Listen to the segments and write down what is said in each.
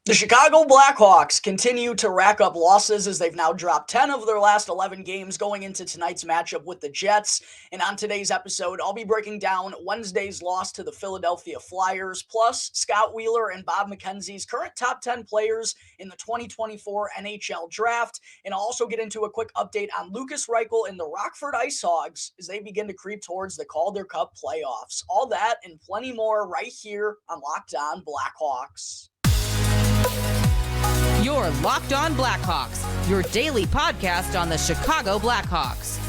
The Chicago Blackhawks continue to rack up losses as they've now dropped 10 of their last 11 games going into tonight's matchup with the Jets. And on today's episode, I'll be breaking down Wednesday's loss to the Philadelphia Flyers, plus Scott Wheeler and Bob McKenzie's current top 10 players in the 2024 NHL Draft. And I'll also get into a quick update on Lukas Reichel and the Rockford IceHogs as they begin to creep towards the Calder Cup playoffs. All that and plenty more right here on Locked On Blackhawks. You're Locked On Blackhawks, your daily podcast on the Chicago Blackhawks.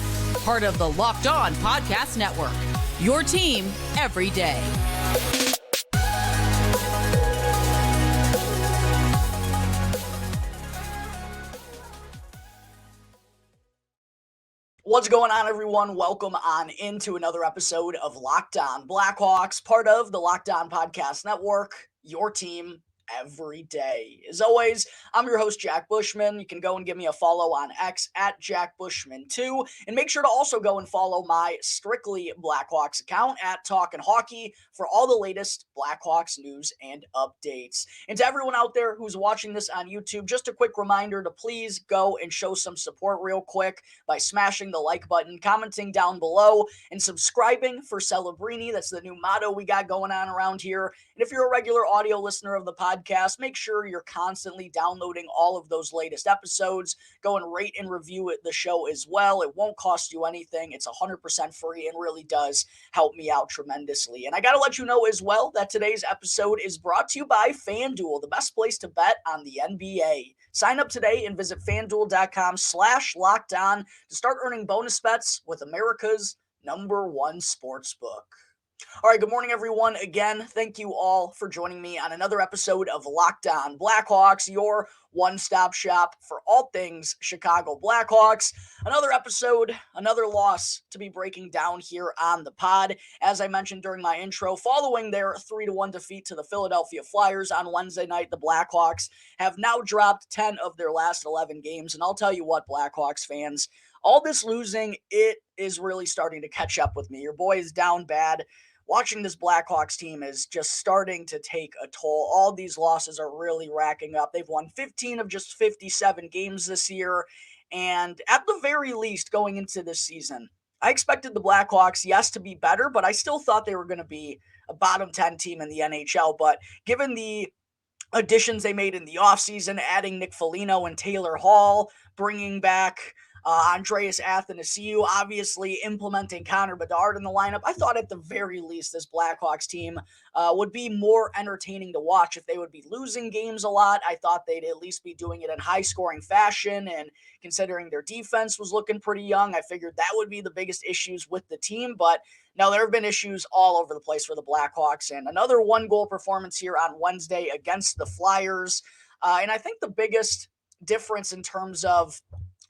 Part of the Locked On Podcast Network, your team every day. What's going on, everyone? Welcome on into another episode of Locked On Blackhawks, part of the Locked On Podcast Network, your team every day. As always, I'm your host, Jack Bushman. You can go and give me a follow on X at Jack Bushman2, and make sure to also go and follow my Strictly Blackhawks account at Talkin' Hockey for all the latest Blackhawks news and updates. And to everyone out there who's watching this on YouTube, just a quick reminder to please go and show some support real quick by smashing the like button, commenting down below, and subscribing for Celebrini. That's the new motto we got going on around here. And if you're a regular audio listener of the podcast, make sure you're constantly downloading all of those latest episodes. Go and rate and review the show as well. It won't cost you anything. It's 100% free and really does help me out tremendously. And I got to let you know as well that today's episode is brought to you by FanDuel, the best place to bet on the NBA. Sign up today and visit FanDuel.com/lockedon to start earning bonus bets with America's #1 sportsbook. All right, good morning, everyone. Again, thank you all for joining me on another episode of Locked On Blackhawks, your one-stop shop for all things Chicago Blackhawks. Another episode, another loss to be breaking down here on the pod. As I mentioned during my intro, following their 3-1 defeat to the Philadelphia Flyers on Wednesday night, the Blackhawks have now dropped 10 of their last 11 games. And I'll tell you what, Blackhawks fans, all this losing, it is really starting to catch up with me. Your boy is down bad. Watching this Blackhawks team is just starting to take a toll. All these losses are really racking up. They've won 15 of just 57 games this year. And at the very least, going into this season, I expected the Blackhawks, yes, to be better, but I still thought they were going to be a bottom 10 team in the NHL. But given the additions they made in the offseason, adding Nick Foligno and Taylor Hall, bringing back Andreas Athanasiou, obviously implementing Connor Bedard in the lineup. I thought at the very least this Blackhawks team would be more entertaining to watch. If they would be losing games a lot, I thought they'd at least be doing it in high-scoring fashion, and considering their defense was looking pretty young, I figured that would be the biggest issues with the team, but no, there have been issues all over the place for the Blackhawks, and another one-goal performance here on Wednesday against the Flyers. And I think the biggest difference in terms of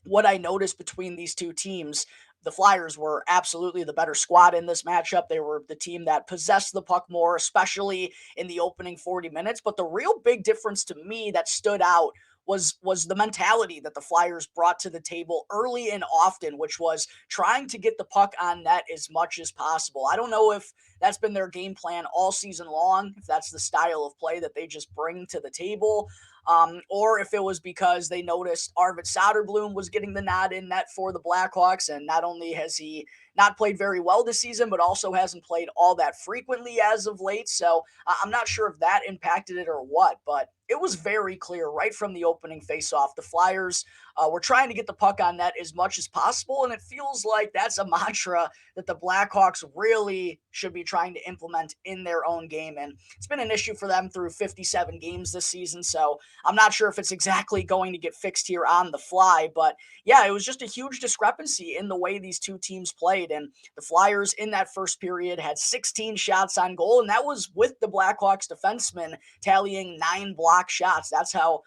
what I noticed between these two teams, the Flyers were absolutely the better squad in this matchup. They were the team that possessed the puck more, especially in the opening 40 minutes. But the real big difference to me that stood out was the mentality that the Flyers brought to the table early and often, which was trying to get the puck on net as much as possible. I don't know if that's been their game plan all season long, if that's the style of play that they just bring to the table, or if it was because they noticed Arvid Soderblom was getting the nod in net for the Blackhawks, and not only has he not played very well this season, but also hasn't played all that frequently as of late. So I'm not sure if that impacted it or what, but it was very clear right from the opening faceoff. The Flyers were trying to get the puck on net as much as possible, and it feels like that's a mantra that the Blackhawks really should be trying to implement in their own game. And it's been an issue for them through 57 games this season, so I'm not sure if it's exactly going to get fixed here on the fly. But yeah, it was just a huge discrepancy in the way these two teams played. And the Flyers in that first period had 16 shots on goal, and that was with the Blackhawks defensemen tallying 9 block shots. That's how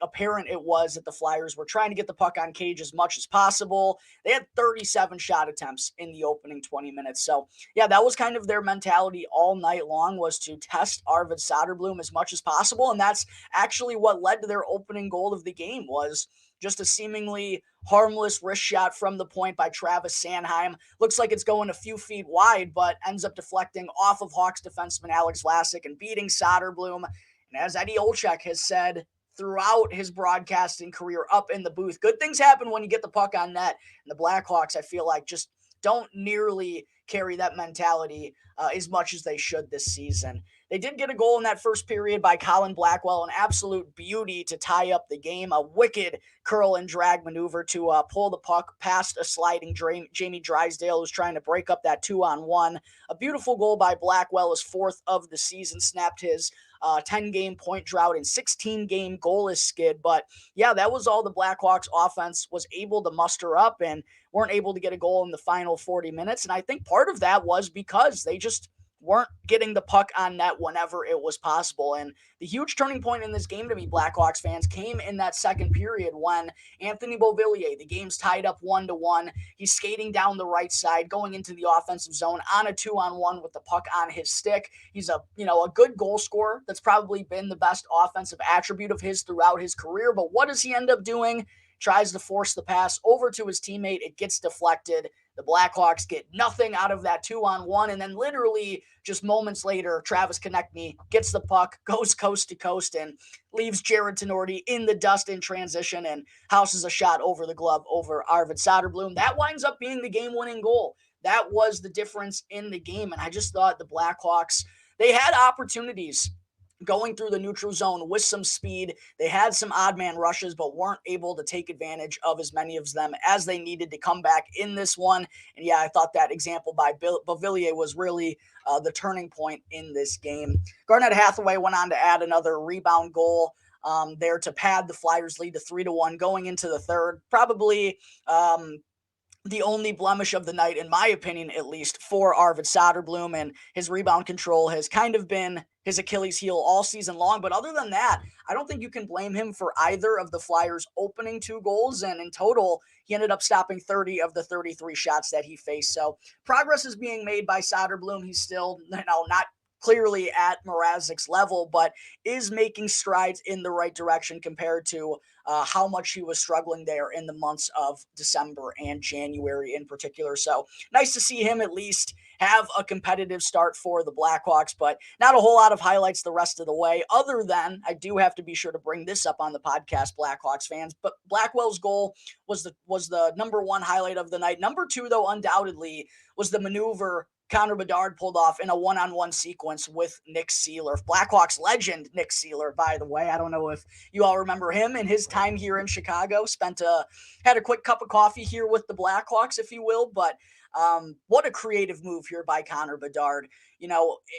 apparent it was that the Flyers were trying to get the puck on cage as much as possible. They had 37 shot attempts in the opening 20 minutes. So yeah, that was kind of their mentality all night long, was to test Arvid Soderblom as much as possible. And that's actually what led to their opening goal of the game, was just a seemingly harmless wrist shot from the point by Travis Sanheim. Looks like it's going a few feet wide, but ends up deflecting off of Hawks defenseman Alex Vlasic and beating Soderblom. And as Eddie Olczyk has said throughout his broadcasting career up in the booth, good things happen when you get the puck on net. And the Blackhawks, I feel like, just don't nearly carry that mentality as much as they should this season. They did get a goal in that first period by Colin Blackwell, an absolute beauty to tie up the game, a wicked curl and drag maneuver to pull the puck past a sliding Jamie Drysdale, who's trying to break up that 2-on-1. A beautiful goal by Blackwell, his fourth of the season, snapped his 10-game point drought and 16-game goalless skid. But yeah, that was all the Blackhawks offense was able to muster up, and weren't able to get a goal in the final 40 minutes. And I think part of that was because they just weren't getting the puck on net whenever it was possible. And the huge turning point in this game to me, Blackhawks fans, came in that second period when Anthony Beauvillier, the game's tied up 1-1. He's skating down the right side, going into the offensive zone on a 2-on-1 with the puck on his stick. He's a good goal scorer. That's probably been the best offensive attribute of his throughout his career. But what does he end up doing? Tries to force the pass over to his teammate. It gets deflected. The Blackhawks get nothing out of that 2-on-1. And then literally just moments later, Travis Konechny gets the puck, goes coast to coast, and leaves Jared Tenorti in the dust in transition and houses a shot over the glove over Arvid Soderblom. That winds up being the game-winning goal. That was the difference in the game. And I just thought the Blackhawks, they had opportunities going through the neutral zone with some speed. They had some odd man rushes, but weren't able to take advantage of as many of them as they needed to come back in this one. And yeah, I thought that example by Beauvillier was really the turning point in this game. Garnett Hathaway went on to add another rebound goal there to pad the Flyers' lead to 3-1 going into the third. Probably the only blemish of the night, in my opinion, at least, for Arvid Soderblom, and his rebound control has kind of been his Achilles heel all season long. But other than that, I don't think you can blame him for either of the Flyers' opening two goals. And in total, he ended up stopping 30 of the 33 shots that he faced. So progress is being made by Soderblom. He's still, not clearly at Mrazek's level, but is making strides in the right direction compared to how much he was struggling there in the months of December and January in particular. So nice to see him at least have a competitive start for the Blackhawks, but not a whole lot of highlights the rest of the way, other than I do have to be sure to bring this up on the podcast, Blackhawks fans, but Blackwell's goal was the number one highlight of the night. Number two, though, undoubtedly was the maneuver Connor Bedard pulled off in a one-on-one sequence with Nick Seeler. Blackhawks legend Nick Seeler, by the way. I don't know if you all remember him in his time here in Chicago. Had a quick cup of coffee here with the Blackhawks, if you will. But what a creative move here by Connor Bedard.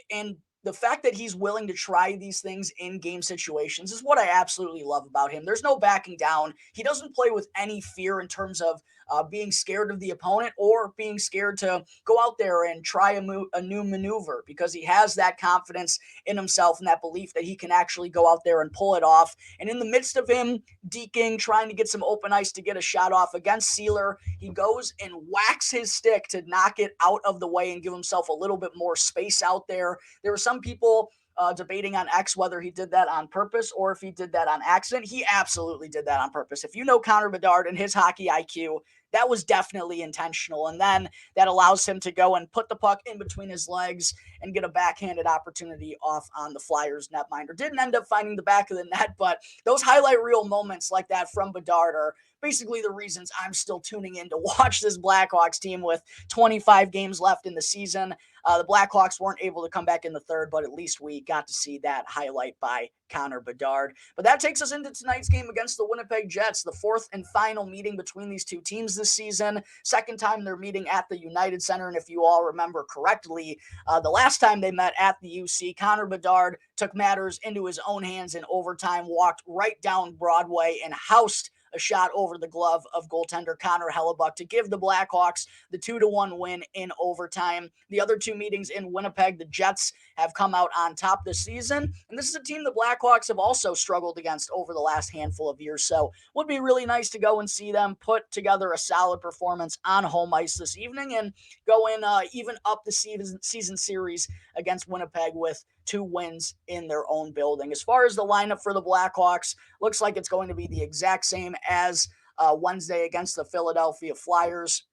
And the fact that he's willing to try these things in game situations is what I absolutely love about him. There's no backing down. He doesn't play with any fear in terms of being scared of the opponent or being scared to go out there and try a new maneuver, because he has that confidence in himself and that belief that he can actually go out there and pull it off. And in the midst of him deking, trying to get some open ice to get a shot off against Seeler, he goes and whacks his stick to knock it out of the way and give himself a little bit more space out there. There were some people debating on X whether he did that on purpose or if he did that on accident. He absolutely did that on purpose. If you know Connor Bedard and his hockey IQ, that was definitely intentional. And then that allows him to go and put the puck in between his legs and get a backhanded opportunity off on the Flyers netminder. Didn't end up finding the back of the net, but those highlight reel moments like that from Bedard are basically the reasons I'm still tuning in to watch this Blackhawks team with 25 games left in the season. The Blackhawks weren't able to come back in the third, but at least we got to see that highlight by Connor Bedard. But that takes us into tonight's game against the Winnipeg Jets, the fourth and final meeting between these two teams this season. Second time they're meeting at the United Center, and if you all remember correctly, the last time they met at the UC, Connor Bedard took matters into his own hands in overtime, walked right down Broadway, and housed a shot over the glove of goaltender Connor Hellebuck to give the Blackhawks the 2-1 win in overtime. The other two meetings in Winnipeg, the Jets have come out on top this season, and this is a team the Blackhawks have also struggled against over the last handful of years, so would be really nice to go and see them put together a solid performance on home ice this evening and go in even up the season series against Winnipeg with 2 wins in their own building. As far as the lineup for the Blackhawks, looks like it's going to be the exact same as Wednesday against the Philadelphia Flyers.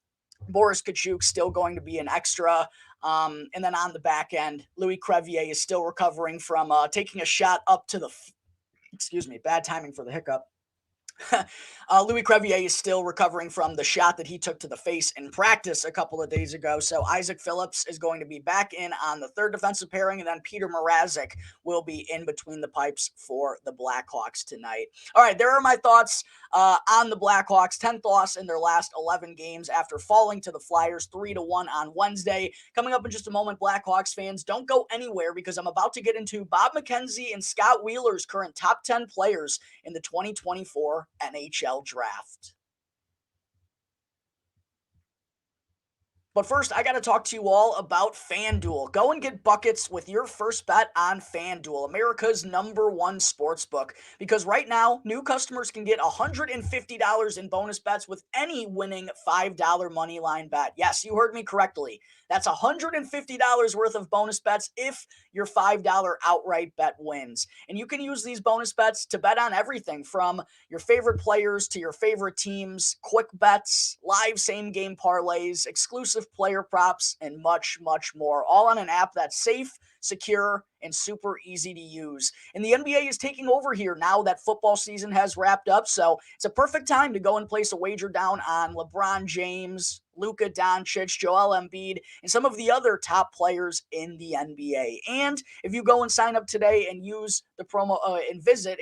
Boris Kachuk still going to be an extra. And then on the back end, Louis Crevier is still recovering from taking a shot up to the, bad timing for the hiccup. Louis Crevier is still recovering from the shot that he took to the face in practice a couple of days ago. So Isaac Phillips is going to be back in on the third defensive pairing, and then Peter Mrazek will be in between the pipes for the Blackhawks tonight. All right, there are my thoughts on the Blackhawks. 10th loss in their last 11 games after falling to the Flyers 3-1 on Wednesday. Coming up in just a moment, Blackhawks fans, don't go anywhere because I'm about to get into Bob McKenzie and Scott Wheeler's current top 10 players in the 2024 NHL Draft. But first, I got to talk to you all about FanDuel. Go and get buckets with your first bet on FanDuel, America's #1 sportsbook. Because right now, new customers can get $150 in bonus bets with any winning $5 money line bet. Yes, you heard me correctly. That's $150 worth of bonus bets if your $5 outright bet wins. And you can use these bonus bets to bet on everything from your favorite players to your favorite teams, quick bets, live same-game parlays, exclusive player props, and much, much more, all on an app that's safe, secure, and super easy to use. And the NBA is taking over here now that football season has wrapped up, so it's a perfect time to go and place a wager down on LeBron James, Luka Doncic, Joel Embiid, and some of the other top players in the NBA. And if you go and sign up today and use the promo and visit,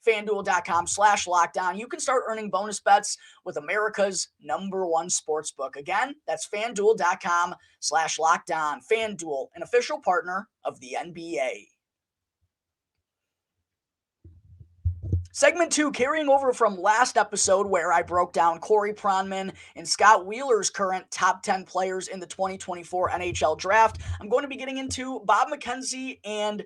FanDuel.com/lockdown, you can start earning bonus bets with America's #1 sportsbook. Again, that's FanDuel.com/lockdown. FanDuel, an official partner of the NBA. Segment 2, carrying over from last episode where I broke down Corey Pronman and Scott Wheeler's current top 10 players in the 2024 NHL Draft. I'm going to be getting into Bob McKenzie and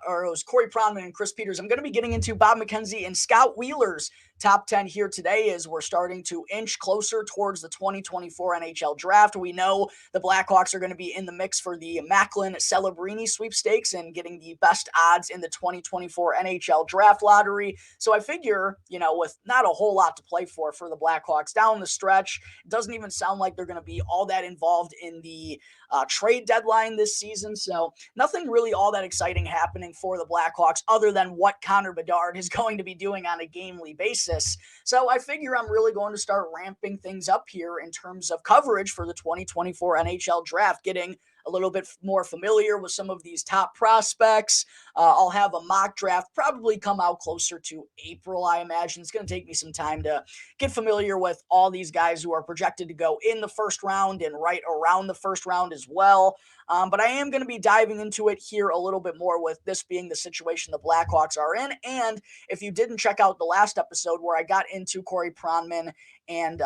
or it was Corey Pronman and Chris Peters. I'm going to be getting into Bob McKenzie and Scott Wheeler's top 10 here today as we're starting to inch closer towards the 2024 NHL Draft. We know the Blackhawks are going to be in the mix for the Macklin-Celebrini sweepstakes and getting the best odds in the 2024 NHL Draft lottery. So I figure, with not a whole lot to play for the Blackhawks down the stretch, it doesn't even sound like they're going to be all that involved in the trade deadline this season. So nothing really all that exciting happening for the Blackhawks other than what Connor Bedard is going to be doing on a gamely basis. So I figure I'm really going to start ramping things up here in terms of coverage for the 2024 NHL Draft, getting a little bit more familiar with some of these top prospects. I'll have a mock draft probably come out closer to April, I imagine. It's going to take me some time to get familiar with all these guys who are projected to go in the first round and right around the first round as well. But I am going to be diving into it here a little bit more with this being the situation the Blackhawks are in. And if you didn't check out the last episode where I got into Corey Pronman and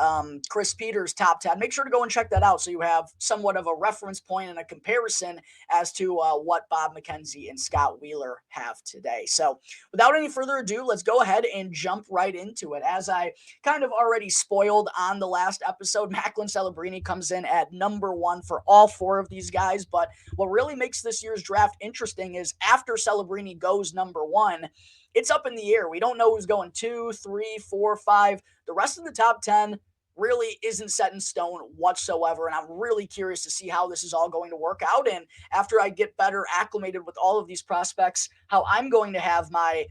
Chris Peters' top 10, make sure to go and check that out so you have somewhat of a reference point and a comparison as to what Bob McKenzie and Scott Wheeler have today. So without any further ado, let's go ahead and jump right into it. As I kind of already spoiled on the last episode, Macklin-Celebrini comes in at #1 for all four of these guys. But what really makes this year's draft interesting is after Celebrini goes #1, it's up in the air. We don't know who's going 2, 3, 4, 5. The rest of the top 10 really isn't set in stone whatsoever. And I'm really curious to see how this is all going to work out. And after I get better acclimated with all of these prospects, how I'm going to have my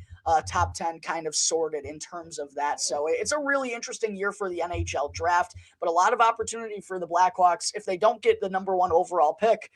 top 10 kind of sorted in terms of that. So it's a really interesting year for the NHL Draft, but a lot of opportunity for the Blackhawks if they don't get the #1 overall pick.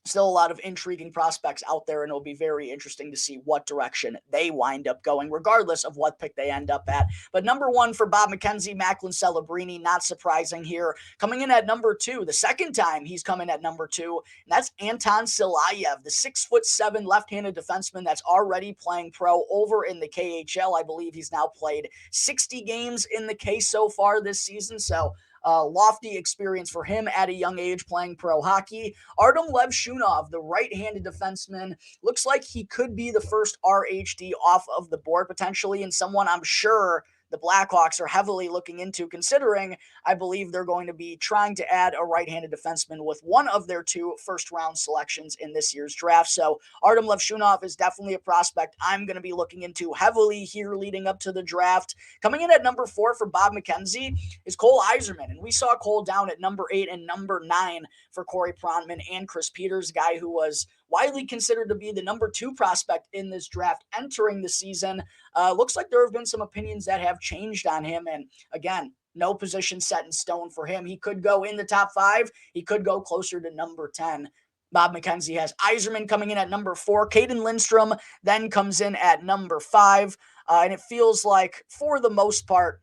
Still a lot of intriguing prospects out there, and it'll be very interesting to see what direction they wind up going, regardless of what pick they end up at. But #1 for Bob McKenzie, Macklin-Celebrini, not surprising here. Coming in at #2, the second time he's come in at #2, and that's Anton Silayev, the 6'7" left-handed defenseman that's already playing pro over in the KHL. I believe he's now played 60 games in the K so far this season, so lofty experience for him at a young age playing pro hockey. Artem Levshunov, the right-handed defenseman, looks like he could be the first RHD off of the board potentially, and someone I'm sure the Blackhawks are heavily looking into, considering I believe they're going to be trying to add a right-handed defenseman with one of their 2 first-round selections in this year's draft. So Artem Levshunov is definitely a prospect I'm going to be looking into heavily here leading up to the draft. Coming in at number 4 for Bob McKenzie is Cole Yzerman, and we saw Cole down at number 8 and number 9 for Corey Pronman and Chris Peters, a guy who was widely considered to be the number 2 prospect in this draft entering the season. Looks like there have been some opinions that have changed on him, and again, no position set in stone for him. He could go in the top 5. He could go closer to number 10. Bob McKenzie has Yzerman coming in at number 4. Caden Lindstrom then comes in at number 5. And it feels like, for the most part,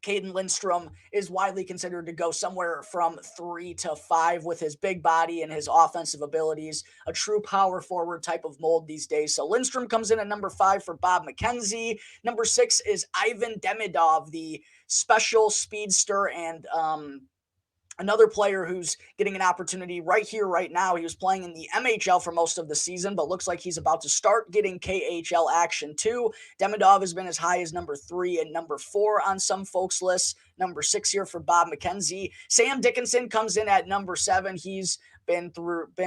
Caden Lindstrom is widely considered to go somewhere from 3 to 5 with his big body and his offensive abilities, a true power forward type of mold these days. So Lindstrom comes in at number 5 for Bob McKenzie. Number 6 is Ivan Demidov, the special speedster and another player who's getting an opportunity right here, right now. He was playing in the MHL for most of the season, but looks like he's about to start getting KHL action too. Demidov has been as high as number 3 and number 4 on some folks' lists. Number 6 here for Bob McKenzie. Sam Dickinson comes in at number 7. He's been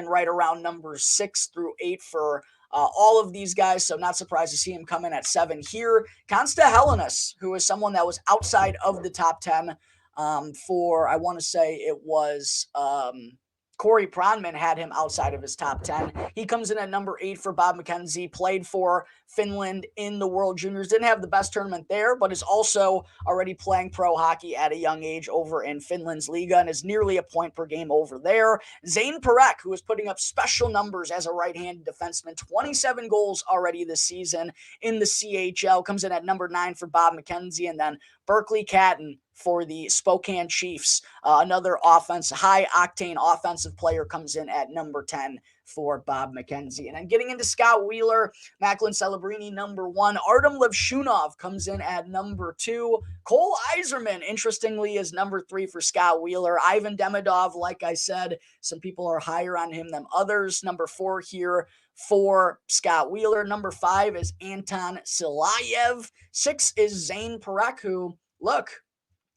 right around number 6 through 8 for all of these guys, so not surprised to see him come in at 7 here. Konsta Helenius, who is someone that was outside of the top 10 for, I want to say it was Corey Pronman had him outside of his top 10. He comes in at number 8 for Bob McKenzie, played for Finland in the World Juniors. Didn't have the best tournament there, but is also already playing pro hockey at a young age over in Finland's Liga and is nearly a point per game over there. Zane Parekh, who is putting up special numbers as a right-handed defenseman, 27 goals already this season in the CHL, comes in at number 9 for Bob McKenzie, and then Berkeley Catton for the Spokane Chiefs. Another high-octane offensive player comes in at number 10 for Bob McKenzie. And then getting into Scott Wheeler, Macklin Celebrini, number 1. Artem Levshunov comes in at number 2. Cole Yzerman, interestingly, is number 3 for Scott Wheeler. Ivan Demidov, like I said, some people are higher on him than others. Number 4 here for Scott Wheeler. Number 5 is Anton Silayev. 6 is Zane Parekh, who, look,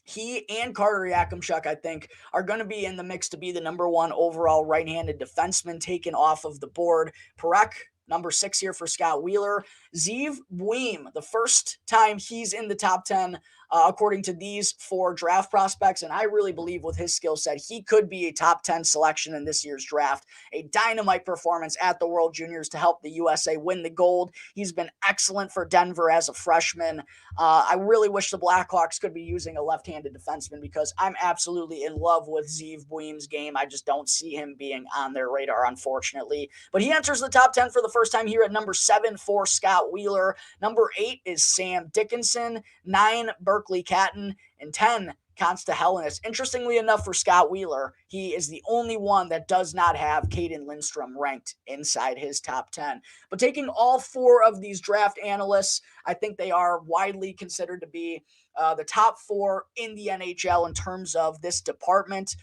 he and Carter Yakimchuk, I think, are going to be in the mix to be the number 1 overall right-handed defenseman taken off of the board. Parekh, number 6 here for Scott Wheeler. Zeev Buim, the first time he's in the top 10, according to these 4 draft prospects, and I really believe with his skill set, he could be a top 10 selection in this year's draft. A dynamite performance at the World Juniors to help the USA win the gold. He's been excellent for Denver as a freshman. I really wish the Blackhawks could be using a left-handed defenseman because I'm absolutely in love with Zeev Buim's game. I just don't see him being on their radar, unfortunately. But he enters the top 10 for the first time here at number 7 for Scott Wheeler. Number 8 is Sam Dickinson. 9, Berkeley Catton, and 10, Konsta Helenius. Interestingly enough for Scott Wheeler, he is the only one that does not have Caden Lindstrom ranked inside his top 10. But taking all 4 of these draft analysts, I think they are widely considered to be the top 4 in the NHL in terms of this department.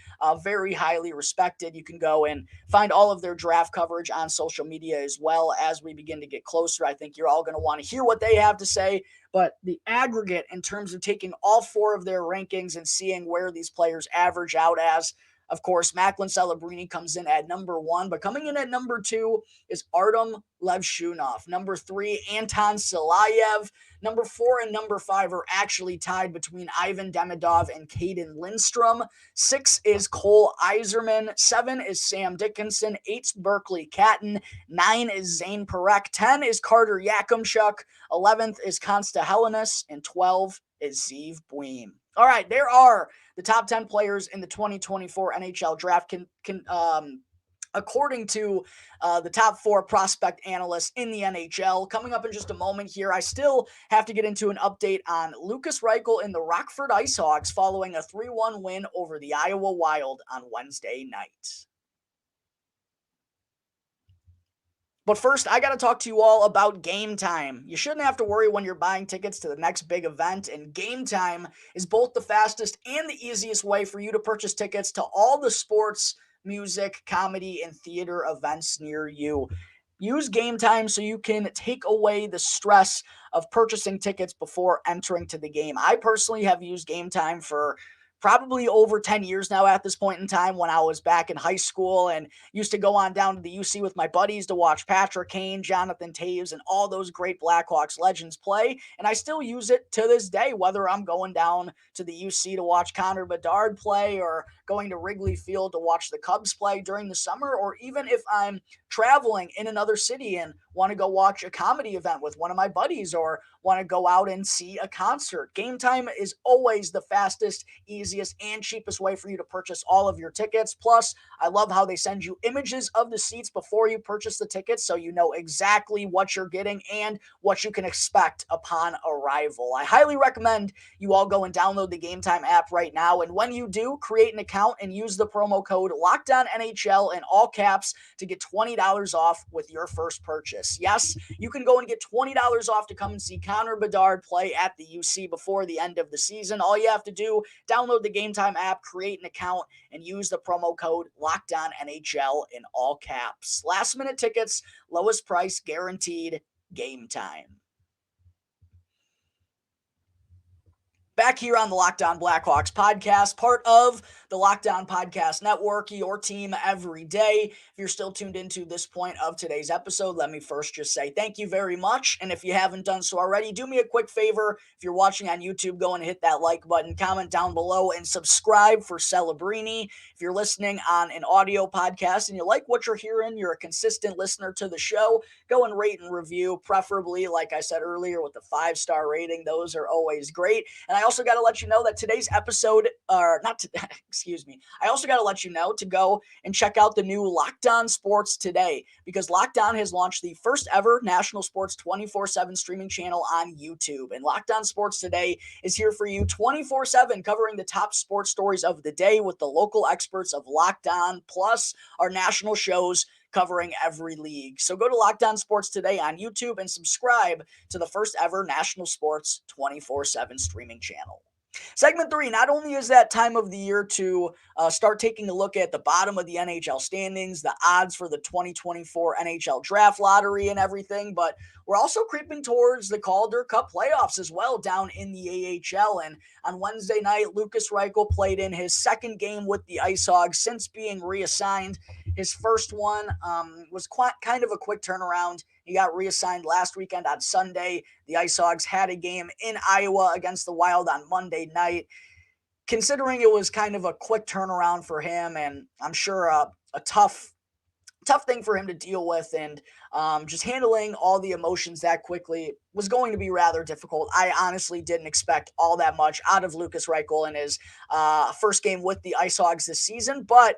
Very highly respected. You can go and find all of their draft coverage on social media as well as we begin to get closer. I think you're all going to want to hear what they have to say. But the aggregate in terms of taking all 4 of their rankings and seeing where these players average out as, of course, Macklin Celebrini comes in at number 1, but coming in at number 2 is Artem Levshunov. Number 3, Anton Silayev. Number 4 and number 5 are actually tied between Ivan Demidov and Caden Lindstrom. 6 is Cole Yzerman. 7 is Sam Dickinson. 8's Berkeley Catton. 9 is Zane Parekh. 10 is Carter Yakimchuk. 11th is Konsta Helenius. And 12 is Zeev Buim. All right, there are the top 10 players in the 2024 NHL Draft according to the top 4 prospect analysts in the NHL. Coming up in just a moment here, I still have to get into an update on Lukas Reichel and the Rockford IceHogs following a 3-1 win over the Iowa Wild on Wednesday night. But first, I got to talk to you all about Game Time. You shouldn't have to worry when you're buying tickets to the next big event, and Game Time is both the fastest and the easiest way for you to purchase tickets to all the sports, music, comedy, and theater events near you. use Game Time so you can take away the stress of purchasing tickets before entering to the game. I personally have used Game Time for probably over 10 years now at this point in time, when I was back in high school and used to go on down to the UC with my buddies to watch Patrick Kane, Jonathan Toews, and all those great Blackhawks legends play. And I still use it to this day, whether I'm going down to the UC to watch Connor Bedard play, or going to Wrigley Field to watch the Cubs play during the summer, or even if I'm traveling in another city and want to go watch a comedy event with one of my buddies, or want to go out and see a concert. Game Time is always the fastest, easiest, and cheapest way for you to purchase all of your tickets. Plus, I love how they send you images of the seats before you purchase the tickets, so you know exactly what you're getting and what you can expect upon arrival. I highly recommend you all go and download the Game Time app right now, and when you do, create an account and use the promo code LOCKEDONNHL in all caps to get $20 off with your first purchase. Yes, you can go and get $20 off to come and see Connor Bedard play at the UC before the end of the season. All you have to do, download the Game Time app, create an account, and use the promo code LOCKEDONNHL in all caps. Last minute tickets, lowest price guaranteed. Game Time. Back here on the Locked On Blackhawks podcast, part of the Locked On Podcast Network, your team every day. If you're still tuned into this point of today's episode, let me first just say thank you very much. And if you haven't done so already, do me a quick favor. If you're watching on YouTube, go and hit that like button, comment down below, and subscribe for Celebrini. If you're listening on an audio podcast and you like what you're hearing, you're a consistent listener to the show, go and rate and review, preferably, like I said earlier, with the 5-star rating. Those are always great. And I also got to let you know that today's episode, I also got to let you know to go and check out the new Locked On Sports Today, because Locked On has launched the first ever national sports 24/7 streaming channel on YouTube. And Locked On Sports Today is here for you 24/7, covering the top sports stories of the day with the local experts of Locked On, plus our national shows covering every league. So go to Locked On Sports Today on YouTube and subscribe to the first ever national sports 24/7 streaming channel. Segment 3, not only is that time of the year to start taking a look at the bottom of the NHL standings, the odds for the 2024 NHL Draft lottery and everything, but we're also creeping towards the Calder Cup playoffs as well down in the AHL. And on Wednesday night, Lukas Reichel played in his second game with the IceHogs since being reassigned. His first one was kind of a quick turnaround. He got reassigned last weekend on Sunday. The IceHogs had a game in Iowa against the Wild on Monday night. Considering it was kind of a quick turnaround for him, and I'm sure a tough thing for him to deal with, and just handling all the emotions that quickly was going to be rather difficult. I honestly didn't expect all that much out of Lukas Reichel in his first game with the IceHogs this season, but,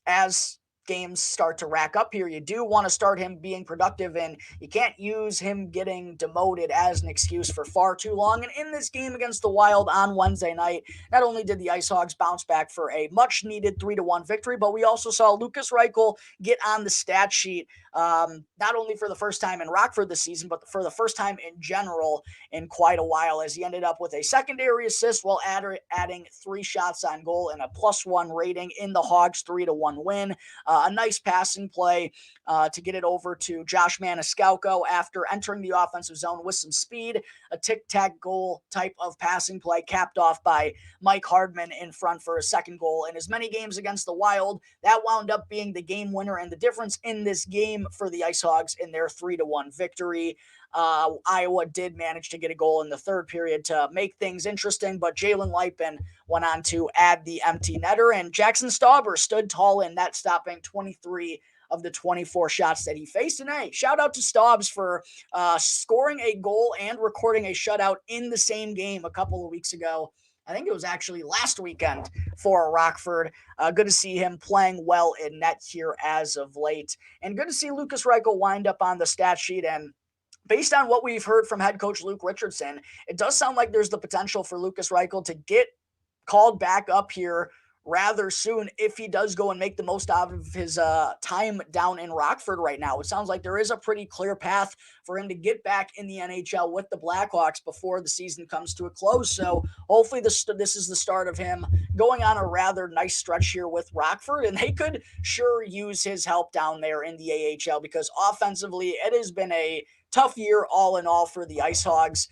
as games start to rack up here, you do want to start him being productive, and you can't use him getting demoted as an excuse for far too long. And in this game against the Wild on Wednesday night, not only did the IceHogs bounce back for a much-needed 3-1 victory, but we also saw Lukas Reichel get on the stat sheet, not only for the first time in Rockford this season, but for the first time in general in quite a while, as he ended up with a secondary assist while adding 3 shots on goal and a +1 rating in the Hogs' 3-1 win. A nice passing play to get it over to Josh Maniscalco after entering the offensive zone with some speed. A tic-tac goal type of passing play capped off by Mike Hardman in front for a second goal. In as many games against the Wild, that wound up being the game winner and the difference in this game for the IceHogs in their 3-1 victory. Iowa did manage to get a goal in the third period to make things interesting, but Jalen Lipin went on to add the empty netter, and Jackson Stauber stood tall in net, stopping 23 of the 24 shots that he faced. And hey, shout out to Staubs for scoring a goal and recording a shutout in the same game a couple of weeks ago. I think it was actually last weekend for Rockford. Good to see him playing well in net here as of late. And good to see Lukas Reichel wind up on the stat sheet. And based on what we've heard from head coach Luke Richardson, it does sound like there's the potential for Lukas Reichel to get called back up here rather soon if he does go and make the most out of his time down in Rockford right now. It sounds like there is a pretty clear path for him to get back in the NHL with the Blackhawks before the season comes to a close. So hopefully this is the start of him going on a rather nice stretch here with Rockford, and they could sure use his help down there in the AHL because offensively it has been a tough year all in all for the IceHogs.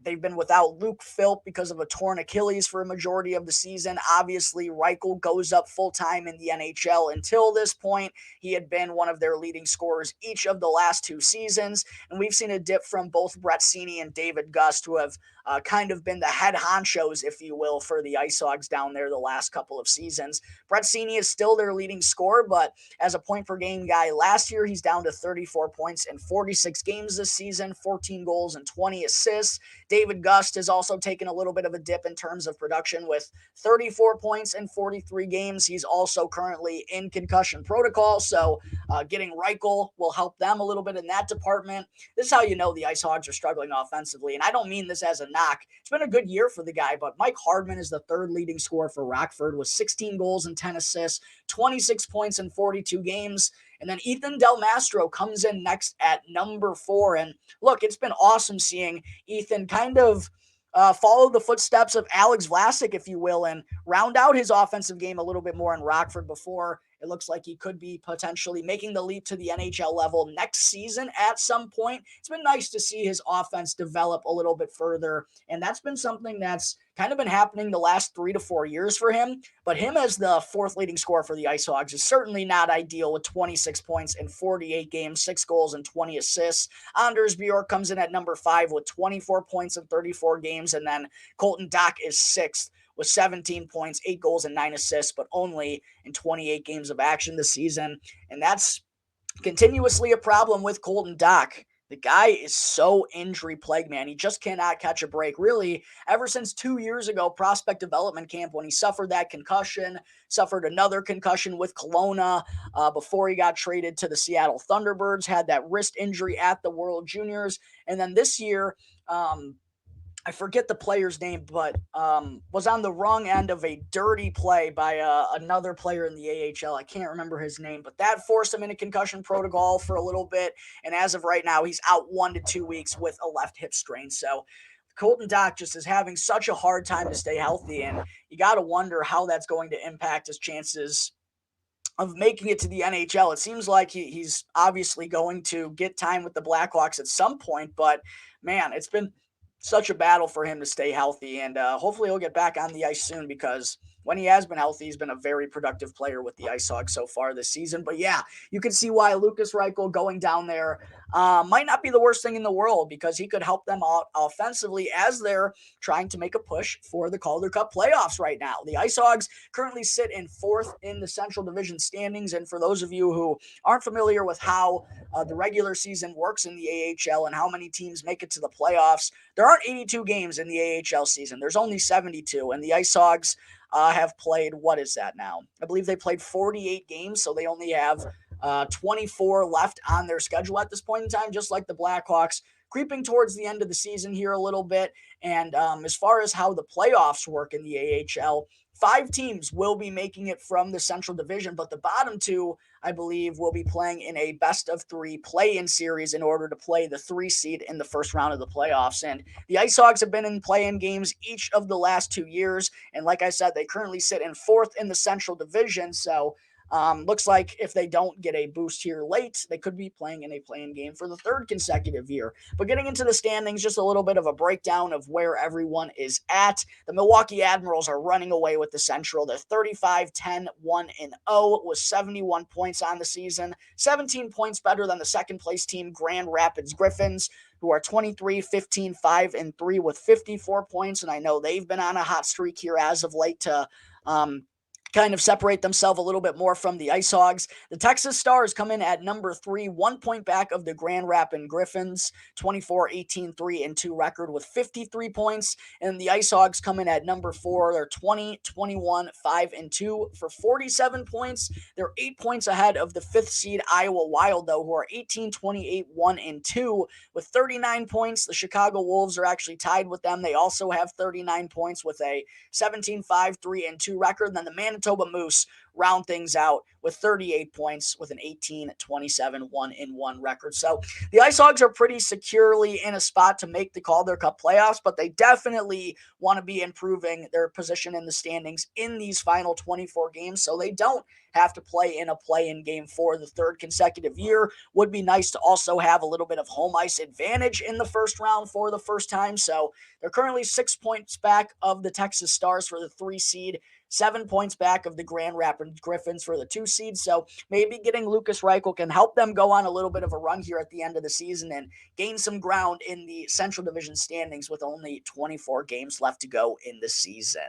They've been without Luke Philp because of a torn Achilles for a majority of the season. Obviously, Reichel goes up full-time in the NHL. Until this point, he had been one of their leading scorers each of the last 2 seasons, and we've seen a dip from both Brett Seney and David Gust, who have kind of been the head honchos, if you will, for the IceHogs down there the last couple of seasons. Brett Seney is still their leading scorer, but as a point-per-game guy last year, he's down to 34 points in 46 games this season, 14 goals and 20 assists. David Gust has also taken a little bit of a dip in terms of production with 34 points in 43 games. He's also currently in concussion protocol, so getting Reichel will help them a little bit in that department. This is how you know the IceHogs are struggling offensively, and I don't mean this as a knock. It's been a good year for the guy, but Mike Hardman is the third leading scorer for Rockford with 16 goals and 10 assists, 26 points in 42 games. And then Ethan Del Mastro comes in next at number 4. And look, it's been awesome seeing Ethan kind of follow the footsteps of Alex Vlasic, if you will, and round out his offensive game a little bit more in Rockford before it looks like he could be potentially making the leap to the NHL level next season at some point. It's been nice to see his offense develop a little bit further, and that's been something that's kind of been happening the last 3 to 4 years for him. But him as the 4th leading scorer for the IceHogs is certainly not ideal with 26 points in 48 games, 6 goals and 20 assists. Anders Bjork comes in at number 5 with 24 points in 34 games, and then Colton Dach is 6th with 17 points, 8 goals and 9 assists, but only in 28 games of action this season. And that's continuously a problem with Colton Dach. The guy is so injury plagued, man. He just cannot catch a break. Really, ever since 2 years ago, prospect development camp, when he suffered that concussion, suffered another concussion with Kelowna before he got traded to the Seattle Thunderbirds, had that wrist injury at the World Juniors. And then this year, I forget the player's name, but was on the wrong end of a dirty play by another player in the AHL. I can't remember his name, but that forced him into concussion protocol for a little bit. And as of right now, he's out 1 to 2 weeks with a left hip strain. So Colton Dach just is having such a hard time to stay healthy. And you got to wonder how that's going to impact his chances of making it to the NHL. It seems like he's obviously going to get time with the Blackhawks at some point, but man, it's been such a battle for him to stay healthy, and hopefully he'll get back on the ice soon because when he has been healthy, he's been a very productive player with the IceHogs so far this season. But yeah, you can see why Lukas Reichel going down there might not be the worst thing in the world because he could help them out offensively as they're trying to make a push for the Calder Cup playoffs right now. The IceHogs currently sit in 4th in the Central Division standings, and for those of you who aren't familiar with how the regular season works in the AHL and how many teams make it to the playoffs, there aren't 82 games in the AHL season. There's only 72, and the IceHogs have played, what is that now? I believe they played 48 games, so they only have 24 left on their schedule at this point in time, just like the Blackhawks, creeping towards the end of the season here a little bit. And as far as how the playoffs work in the AHL, 5 teams will be making it from the Central Division, but the bottom 2, I believe, will be playing in a best-of-3 play-in series in order to play the 3 seed in the first round of the playoffs. And the IceHogs have been in play-in games each of the last 2 years, and like I said, they currently sit in 4th in the Central Division, so looks like if they don't get a boost here late, they could be playing in a play-in game for the 3rd consecutive year. But getting into the standings, just a little bit of a breakdown of where everyone is at. The Milwaukee Admirals are running away with the Central. They're 35-10-1-0 with 71 points on the season, 17 points better than the second-place team, Grand Rapids Griffins, who are 23-15-5-3 with 54 points. And I know they've been on a hot streak here as of late to kind of separate themselves a little bit more from the IceHogs. The Texas Stars come in at number 3, 1 point back of the Grand Rapids Griffins, 24-18-3-2 record with 53 points. And the IceHogs come in at number 4. They're 20-21-5-2 for 47 points. They're 8 points ahead of the 5th seed Iowa Wild, though, who are 18-28-1-2 with 39 points. The Chicago Wolves are actually tied with them. They also have 39 points with a 17-5-3-2 record. And then the Manitoba Moose round things out with 38 points with an 18-27-1-1 record. So the IceHogs are pretty securely in a spot to make the Calder Cup playoffs, but they definitely want to be improving their position in the standings in these final 24 games so they don't have to play in a play-in game for the third consecutive year. Would be nice to also have a little bit of home ice advantage in the first round for the first time. So they're currently 6 points back of the Texas Stars for the 3 seed, 7 points back of the Grand Rapids Griffins for the 2 seed. So maybe getting Lukas Reichel can help them go on a little bit of a run here at the end of the season and gain some ground in the Central Division standings with only 24 games left to go in the season.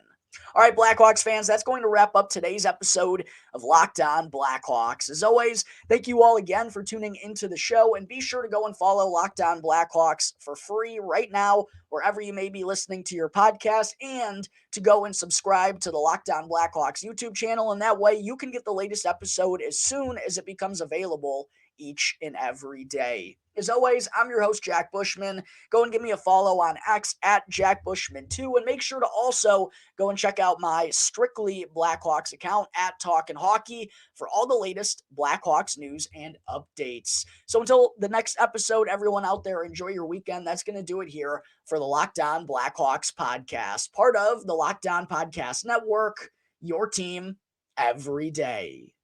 All right, Blackhawks fans, that's going to wrap up today's episode of Locked On Blackhawks. As always, thank you all again for tuning into the show, and be sure to go and follow Locked On Blackhawks for free right now, wherever you may be listening to your podcast, and to go and subscribe to the Locked On Blackhawks YouTube channel, and that way you can get the latest episode as soon as it becomes available each and every day. As always, I'm your host, Jack Bushman. Go and give me a follow on X at Jack Bushman2, and make sure to also go and check out my Strictly Blackhawks account at Talkin' Hockey for all the latest Blackhawks news and updates. So until the next episode, everyone out there, enjoy your weekend. That's going to do it here for the Locked On Blackhawks podcast, part of the Locked On Podcast Network, your team every day.